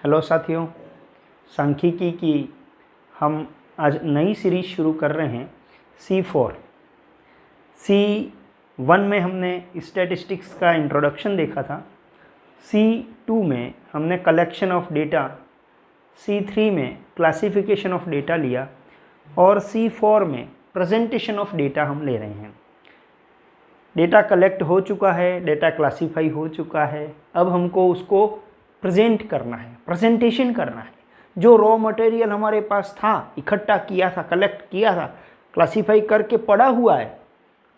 Hello साथियों, सांख्यिकी की हम आज नई सीरीज शुरू कर रहे हैं C4। C1 में हमने स्टैटिस्टिक्स का इंट्रोडक्शन देखा था, C2 में हमने कलेक्शन ऑफ डेटा, C3 में क्लासिफिकेशन ऑफ डेटा लिया और C4 में प्रेजेंटेशन ऑफ डेटा हम ले रहे हैं। डेटा कलेक्ट हो चुका है, डेटा क्लासीफाई हो चुका है, अब हमको उसको प्रेजेंट करना है, प्रेजेंटेशन करना है। जो रॉ मटेरियल हमारे पास था, इकट्ठा किया था, कलेक्ट किया था, क्लासीफाई करके पड़ा हुआ है,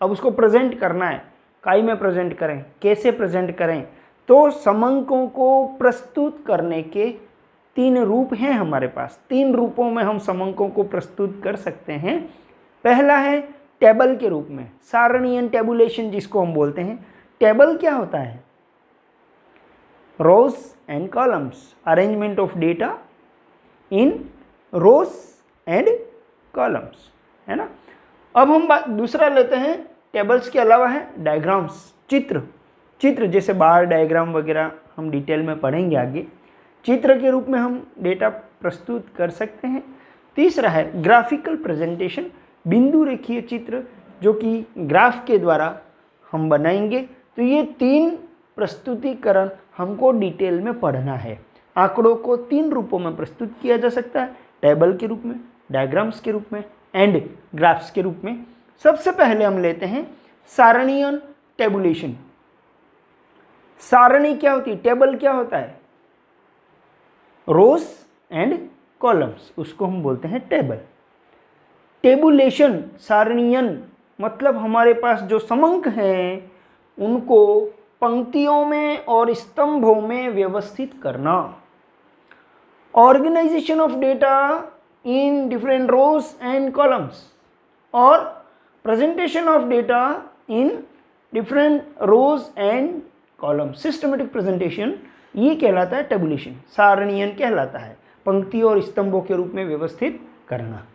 अब उसको प्रेजेंट करना है। काई में प्रेजेंट करें, कैसे प्रेजेंट करें? तो समंकों को प्रस्तुत करने के 3 रूप हैं हमारे पास। 3 रूपों में हम समंकों को प्रस्तुत कर सकते हैं। पहला है टेबल के रूप में, सारणीयन टेबुलेशन जिसको हम बोलते हैं। टेबल क्या होता है? Rows and columns, arrangement of data in rows and columns, है ना। अब हम दूसरा लेते हैं, टेबल्स के अलावा है डायग्राम्स, चित्र जैसे बार डायग्राम वगैरह हम डिटेल में पढ़ेंगे आगे। चित्र के रूप में हम डेटा प्रस्तुत कर सकते हैं। तीसरा है ग्राफिकल प्रेजेंटेशन, बिंदु रेखीय चित्र जो कि ग्राफ के द्वारा हम बनाएंगे। तो ये 3 प्रस्तुतिकरण हमको डिटेल में पढ़ना है। आंकड़ों को 3 रूपों में प्रस्तुत किया जा सकता है, टेबल के रूप में, डायग्राम्स के रूप में एंड ग्राफ्स के रूप में। सबसे पहले हम लेते हैं सारणीयन टेबुलेशन। सारणी क्या होती है? टेबल क्या होता है? रोज एंड कॉलम्स, उसको हम बोलते हैं टेबल। टेबुलेशन, सारणीयन मतलब हमारे पास जो समंक हैं उनको पंक्तियों में और स्तंभों में व्यवस्थित करना। Organisation of data in different rows and columns और presentation of data in different rows and columns, systematic presentation, ये कहलाता है टेबुलेशन, सारणीयन कहलाता है, पंक्ति और स्तंभों के रूप में व्यवस्थित करना।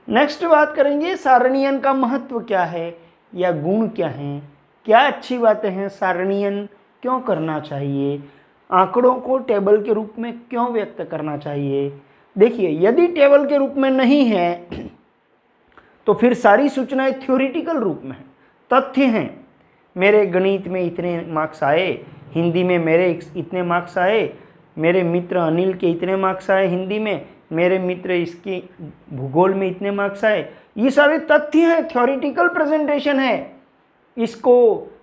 नेक्स्ट बात करेंगे सारणीयन का महत्व क्या है या गुण क्या हैं, क्या अच्छी बातें हैं, सारणीयन क्यों करना चाहिए, आंकड़ों को टेबल के रूप में क्यों व्यक्त करना चाहिए। देखिए, यदि टेबल के रूप में नहीं है तो फिर सारी सूचनाएं थ्योरेटिकल रूप में हैं, तथ्य हैं। मेरे गणित में इतने मार्क्स आए, हिंदी में मेरे इतने मार्क्स आए, मेरे मित्र अनिल के इतने मार्क्स आए हिंदी में, मेरे मित्र इसके भूगोल में इतने मार्क्स आए, ये सारे तथ्य हैं, थ्योरेटिकल प्रेजेंटेशन है। इसको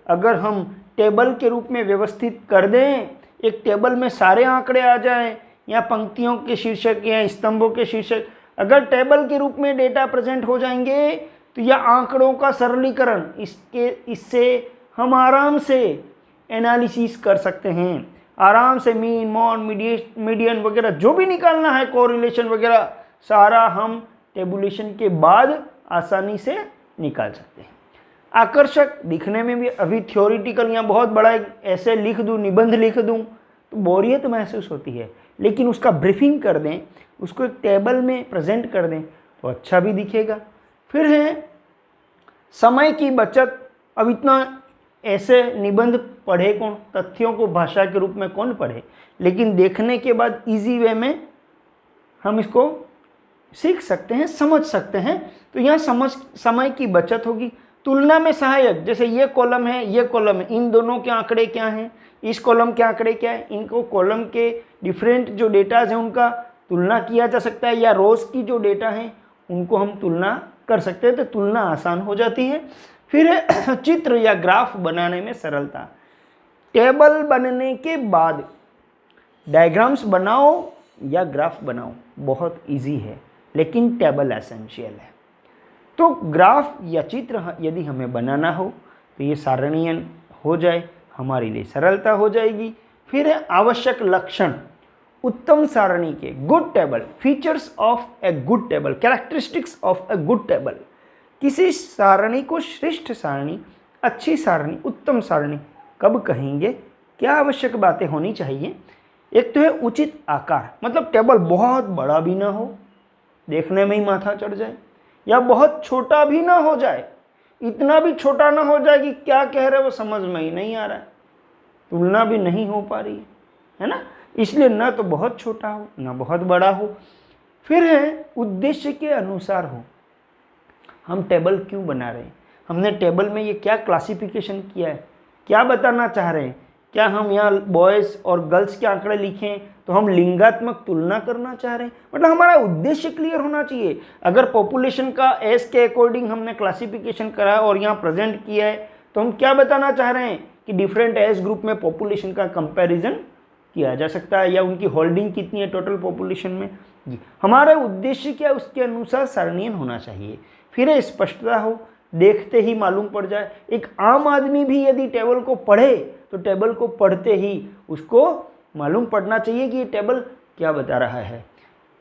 अगर हम टेबल के रूप में व्यवस्थित कर दें, एक टेबल में सारे आंकड़े आ जाएं या पंक्तियों के शीर्षक या स्तंभों के शीर्षक, अगर टेबल के रूप में डेटा प्रेजेंट हो जाएंगे तो यह आंकड़ों का सरलीकरण, इससे हम आराम से एनालिसिस कर सकते हैं, आराम से मीन, मॉड, मीडियन वगैरह जो भी निकालना है, कोरिलेशन वगैरह, सारा हम टेबुलेशन के बाद आसानी से निकाल सकते हैं। आकर्षक दिखने में भी, अभी थ्योरेटिकल या बहुत बड़ा ऐसे लिख दूं, निबंध लिख दूं तो बोरियत महसूस होती है, लेकिन उसका ब्रीफिंग कर दें, उसको एक टेबल में प्रेजेंट कर दें तो अच्छा भी दिखेगा। फिर है समय की बचत। अब इतना ऐसे निबंध पढ़े कौन, तथ्यों को भाषा के रूप में कौन पढ़े, लेकिन देखने के बाद इजी वे में हम इसको सीख सकते हैं, समझ सकते हैं। तो यहाँ समय की बचत होगी। तुलना में सहायक, जैसे ये कॉलम है, ये कॉलम है, इन दोनों के आंकड़े क्या हैं, इस कॉलम के आंकड़े क्या है, इनको कॉलम के डिफरेंट जो डेटाज हैं उनका तुलना किया जा सकता है, या रोज की जो डेटा हैं उनको हम तुलना कर सकते हैं, तो तुलना आसान हो जाती है। फिर है चित्र या ग्राफ बनाने में सरलता। टेबल बनने के बाद डायग्राम्स बनाओ या ग्राफ बनाओ, बहुत इजी है, लेकिन टेबल एसेंशियल है। तो ग्राफ या चित्र यदि हमें बनाना हो तो ये सारणीयन हो जाए, हमारे लिए सरलता हो जाएगी। फिर है आवश्यक लक्षण, उत्तम सारणी के, good table, features of a good table, characteristics of a good table. किसी सारणी को श्रेष्ठ सारणी, अच्छी सारणी, उत्तम सारणी कब कहेंगे, क्या आवश्यक बातें होनी चाहिए? एक तो है उचित आकार, मतलब टेबल बहुत बड़ा भी ना हो, देखने में ही माथा चढ़ जाए, या बहुत छोटा भी ना हो जाए, इतना भी छोटा ना हो जाए कि क्या कह रहे वो समझ में ही नहीं आ रहा है, तुलना भी नहीं हो पा रही है ना। इसलिए न तो बहुत छोटा हो न बहुत बड़ा हो। फिर है उद्देश्य के अनुसार हो। हम टेबल क्यों बना रहे हैं, हमने टेबल में ये क्या क्लासिफिकेशन किया है, क्या बताना चाह रहे हैं। क्या हम यहाँ बॉयज़ और गर्ल्स के आंकड़े लिखें तो हम लिंगात्मक तुलना करना चाह रहे हैं, मतलब हमारा उद्देश्य क्लियर होना चाहिए। अगर पॉपुलेशन का एज के अकॉर्डिंग हमने क्लासिफिकेशन करा और यहाँ प्रेजेंट किया है तो हम क्या बताना चाह रहे हैं कि डिफरेंट एज ग्रुप में पॉपुलेशन का कंपैरिजन किया जा सकता है या उनकी होल्डिंग कितनी है टोटल पॉपुलेशन में जी। हमारा उद्देश्य क्या है उसके अनुसार सारणीय होना चाहिए। फिर है स्पष्टता हो, देखते ही मालूम पड़ जाए। एक आम आदमी भी यदि टेबल को पढ़े तो टेबल को पढ़ते ही उसको मालूम पड़ना चाहिए कि ये टेबल क्या बता रहा है।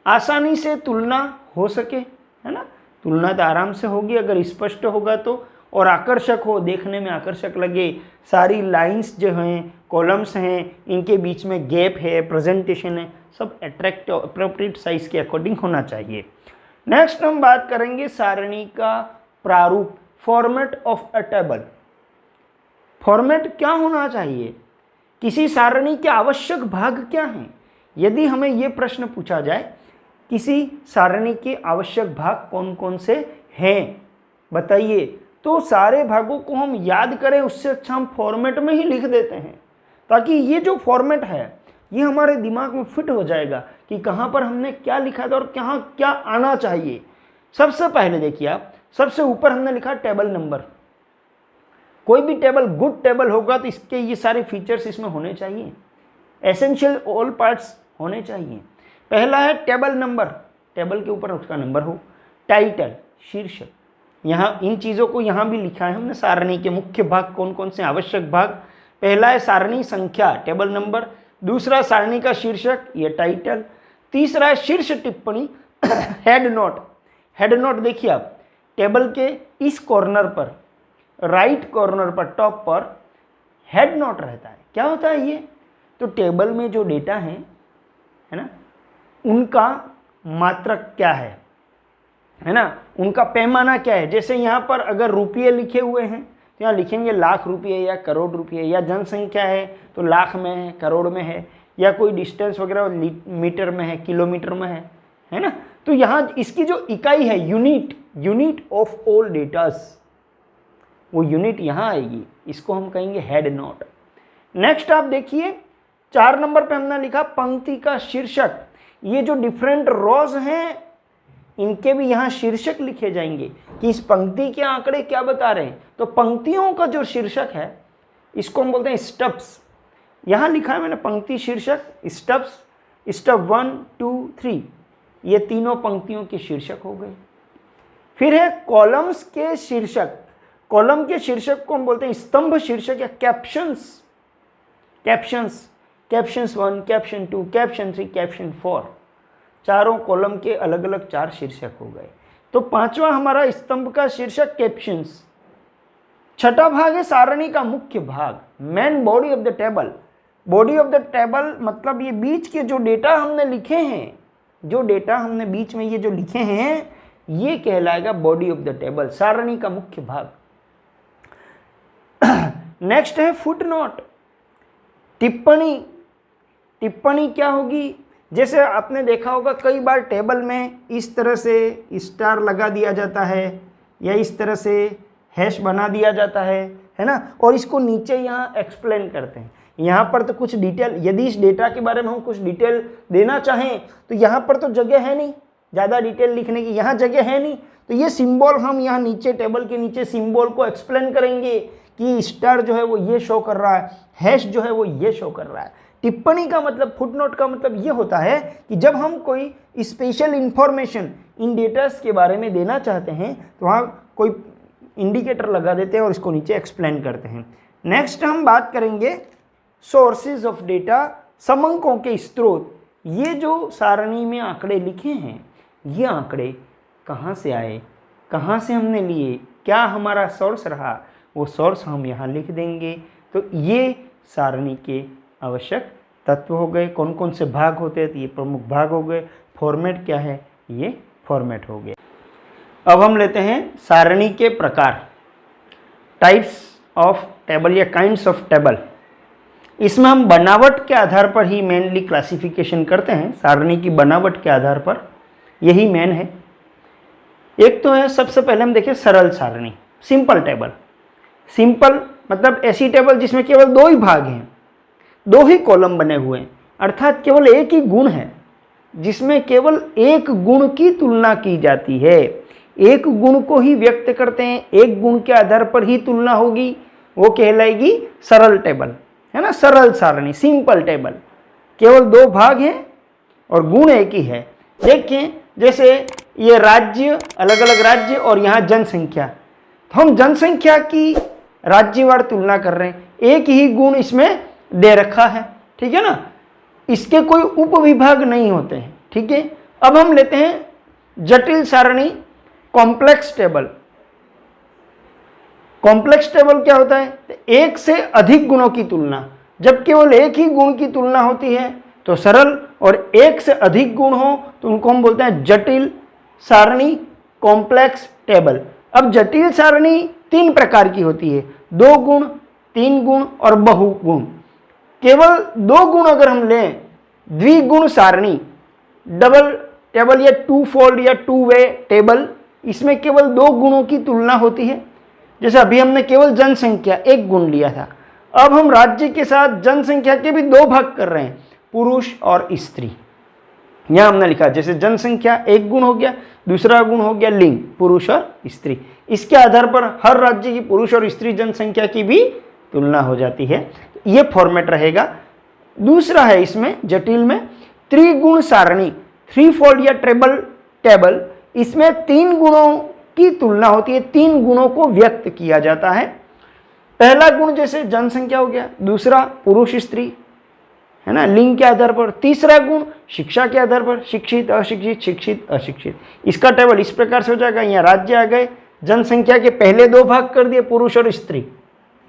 आसानी से तुलना हो सके, है ना, तुलना तो आराम से होगी अगर स्पष्ट होगा तो, और आकर्षक हो, देखने में आकर्षक लगे। सारी लाइंस जो हैं, कॉलम्स हैं, इनके बीच में गैप है, प्रेजेंटेशन है, सब अट्रैक्टिव अप्रोप्रिएट साइज के अकॉर्डिंग होना चाहिए। नेक्स्ट हम बात करेंगे सारणी का प्रारूप, format of a table. Format क्या होना चाहिए, किसी सारणी के आवश्यक भाग क्या हैं। यदि हमें ये प्रश्न पूछा जाए किसी सारणी के आवश्यक भाग कौन कौन से हैं बताइए, तो सारे भागों को हम याद करें उससे अच्छा हम फॉर्मेट में ही लिख देते हैं, ताकि ये जो फॉर्मेट है ये हमारे दिमाग में फिट हो जाएगा कि कहाँ पर हमने क्या लिखा था और कहाँ क्या आना चाहिए। सबसे पहले देखिए आप, सबसे ऊपर हमने लिखा टेबल नंबर। कोई भी टेबल गुड टेबल होगा तो इसके ये सारे फीचर्स इसमें होने चाहिए, एसेंशियल ऑल पार्ट्स होने चाहिए। पहला है टेबल नंबर, टेबल के ऊपर उसका नंबर हो। टाइटल, शीर्षक, यहाँ इन चीज़ों को यहाँ भी लिखा है हमने, सारणी के मुख्य भाग कौन कौन से आवश्यक भाग। पहला है सारणी संख्या, टेबल नंबर। दूसरा सारणी का शीर्षक, ये टाइटल। तीसरा है शीर्ष टिप्पणी, हेड नोट। हेड नोट देखिए आप, टेबल के इस कॉर्नर पर, राइट कॉर्नर पर, टॉप पर हेड नोट रहता है। क्या होता है ये, तो टेबल में जो डेटा है ना, उनका मात्रक क्या है ना, उनका पैमाना क्या है। जैसे यहाँ पर अगर रुपये लिखे हुए हैं तो यहाँ लिखेंगे लाख रुपये या करोड़ रुपये, या जनसंख्या है तो लाख में है, करोड़ में है, या कोई डिस्टेंस वगैरह मीटर में है, किलोमीटर में है ना। तो यहाँ इसकी जो इकाई है unit, unit of all datas, वो यूनिट यहाँ आएगी, इसको हम कहेंगे हेड नोट। नेक्स्ट आप देखिए 4 नंबर पे हमने लिखा पंक्ति का शीर्षक। ये जो डिफरेंट रोज हैं इनके भी यहाँ शीर्षक लिखे जाएंगे कि इस पंक्ति के आंकड़े क्या बता रहे हैं। तो पंक्तियों का जो शीर्षक है इसको हम बोलते हैं स्टब्स। यहाँ लिखा है मैंने पंक्ति शीर्षक, स्टब्स, स्टब 1, 2, 3, ये तीनों पंक्तियों के शीर्षक हो गए। फिर है कॉलम्स के शीर्षक। कॉलम के शीर्षक को हम बोलते हैं स्तंभ शीर्षक या captions. Captions, captions 1, caption 2, caption 3, caption 4, चारों कॉलम के अलग अलग 4 शीर्षक हो गए। तो 5वां हमारा स्तंभ का शीर्षक कैप्शंस। छठा भाग है सारणी का मुख्य भाग, main body of the table. Body of the table मतलब ये बीच के जो डेटा हमने लिखे हैं, जो डेटा हमने बीच में ये जो लिखे हैं ये कहलाएगा बॉडी ऑफ द टेबल, सारणी का मुख्य भाग। नेक्स्ट है फुटनोट, टिप्पणी। टिप्पणी क्या होगी, जैसे आपने देखा होगा कई बार टेबल में इस तरह से स्टार लगा दिया जाता है या इस तरह से हैश बना दिया जाता है ना, और इसको नीचे यहाँ एक्सप्लेन करते हैं। यहाँ पर तो कुछ डिटेल, यदि इस डेटा के बारे में हम कुछ डिटेल देना चाहें तो यहाँ पर तो जगह है नहीं ज़्यादा डिटेल लिखने की, यहाँ जगह है नहीं, तो ये सिंबल हम यहाँ नीचे टेबल के नीचे सिंबल को एक्सप्लेन करेंगे कि स्टार जो है वो ये शो कर रहा है, हैश जो है वो ये शो कर रहा है। टिप्पणी का मतलब, फुटनोट का मतलब ये होता है कि जब हम कोई स्पेशल इंफॉर्मेशन इन डेटास के बारे में देना चाहते हैं तो वहाँ कोई इंडिकेटर लगा देते हैं और इसको नीचे एक्सप्लेन करते हैं। नेक्स्ट हम बात करेंगे सोर्सेज ऑफ डेटा, समंकों के स्रोत। ये जो सारणी में आंकड़े लिखे हैं ये आंकड़े कहाँ से आए, कहाँ से हमने लिए, क्या हमारा सोर्स रहा, वो सोर्स हम यहाँ लिख देंगे। तो ये सारणी के आवश्यक तत्व हो गए। कौन कौन से भाग होते हैं तो ये प्रमुख भाग हो गए। फॉर्मेट क्या है, ये फॉर्मेट हो गए। अब हम लेते हैं सारणी के प्रकार, टाइप्स ऑफ टेबल या काइंड्स ऑफ टेबल। इसमें हम बनावट के आधार पर ही मेनली क्लासिफिकेशन करते हैं, सारणी की बनावट के आधार पर, यही मेन है। एक तो है, सबसे पहले हम देखें सरल सारणी, सिंपल टेबल। सिंपल मतलब ऐसी टेबल जिसमें केवल दो ही भाग हैं, दो ही कॉलम बने हुए हैं, अर्थात केवल एक ही गुण है, जिसमें केवल एक गुण की तुलना की जाती है, एक गुण को ही व्यक्त करते हैं, एक गुण के आधार पर ही तुलना होगी, वो कहलाएगी सरल टेबल, है ना। सरल सारणी, सिंपल टेबल, केवल दो भाग हैं और गुण एक ही है। देखिए जैसे ये राज्य, अलग अलग राज्य और यहाँ जनसंख्या, तो हम जनसंख्या की राज्यवार तुलना कर रहे हैं, एक ही गुण इसमें दे रखा है, ठीक है ना, इसके कोई उपविभाग नहीं होते हैं, ठीक है। अब हम लेते हैं जटिल सारणी, कॉम्प्लेक्स टेबल। कॉम्प्लेक्स टेबल क्या होता है? एक से अधिक गुणों की तुलना, जब केवल एक ही गुण की तुलना होती है तो सरल, और एक से अधिक गुण हो तो उनको हम बोलते हैं जटिल सारणी, कॉम्प्लेक्स टेबल। अब जटिल सारणी तीन प्रकार की होती है, दो गुण, तीन गुण और बहुगुण। केवल दो गुण अगर हम लें, द्विगुण सारणी, डबल टेबल या टू फोल्ड या टू वे टेबल, इसमें केवल दो गुणों की तुलना होती है। जैसे अभी हमने केवल जनसंख्या एक गुण लिया था, अब हम राज्य के साथ जनसंख्या के भी दो भाग कर रहे हैं, पुरुष और स्त्री। यहां हमने लिखा जैसे जनसंख्या एक गुण हो गया, दूसरा गुण हो गया लिंग, पुरुष और स्त्री। इसके आधार पर हर राज्य की पुरुष और स्त्री जनसंख्या की भी तुलना हो जाती है। ये फॉर्मेट रहेगा। दूसरा है इसमें जटिल में त्रिगुण सारणी, थ्री फोल्ड या ट्रिपल टेबल। इसमें तीन गुणों की तुलना होती है, तीन गुणों को व्यक्त किया जाता है। पहला गुण जैसे जनसंख्या हो गया, दूसरा पुरुष स्त्री, है ना, लिंग के आधार पर, तीसरा गुण शिक्षा के आधार पर, शिक्षित अशिक्षित, शिक्षित अशिक्षित। इसका टेबल इस प्रकार से हो जाएगा। यहाँ राज्य आ गए, जनसंख्या के पहले दो भाग कर दिए पुरुष और स्त्री,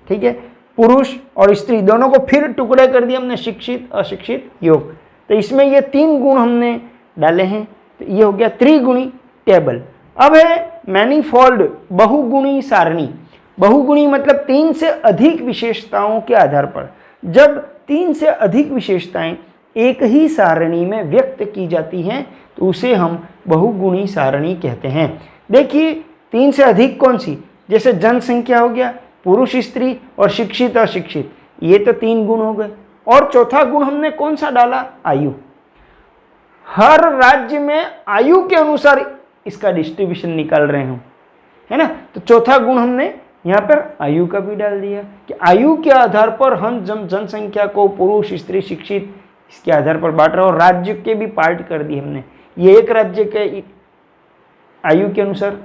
ठीक है, पुरुष और स्त्री दोनों को फिर टुकड़े कर दिए हमने, शिक्षित अशिक्षित योग। तो इसमें ये तीन गुण हमने डाले हैं, तो ये हो गया त्रिगुणी टेबल। अब है मैनीफोल्ड, बहुगुणी सारणी। बहुगुणी मतलब तीन से अधिक विशेषताओं के आधार पर, जब तीन से अधिक विशेषताएं एक ही सारणी में व्यक्त की जाती हैं तो उसे हम बहुगुणी सारणी कहते हैं। देखिए तीन से अधिक कौन सी, जैसे जनसंख्या हो गया, पुरुष स्त्री और शिक्षित अशिक्षित, ये तो तीन गुण हो गए। और चौथा गुण हमने कौन सा डाला? आयु। हर राज्य में आयु के अनुसार इसका डिस्ट्रीब्यूशन निकाल रहे हैं, है ना। तो चौथा गुण हमने यहाँ पर आयु का भी डाल दिया कि आयु के आधार पर हम जनसंख्या को पुरुष स्त्री शिक्षित इसके आधार पर बांट रहे हैं, और राज्य के भी पार्ट कर दिए हमने। ये एक राज्य के आयु के अनुसार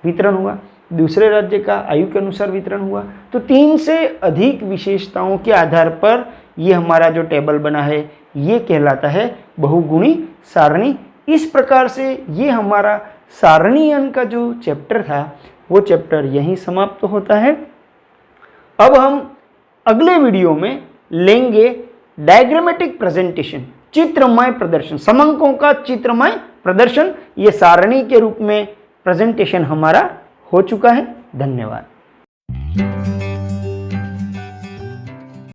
वितरण हुआ, दूसरे राज्य का आयु के अनुसार वितरण हुआ। तो तीन से अधिक विशेषताओं के आधार पर ये हमारा जो टेबल बना है ये कहलाता है बहुगुणी सारणी। इस प्रकार से ये हमारा सारणीयन का जो चैप्टर था वो चैप्टर यहीं समाप्त होता है। अब हम अगले वीडियो में लेंगे डायग्रामेटिक प्रेजेंटेशन, चित्रमय प्रदर्शन, समंकों का चित्रमय प्रदर्शन। ये सारणी के रूप में प्रेजेंटेशन हमारा हो चुका है। धन्यवाद।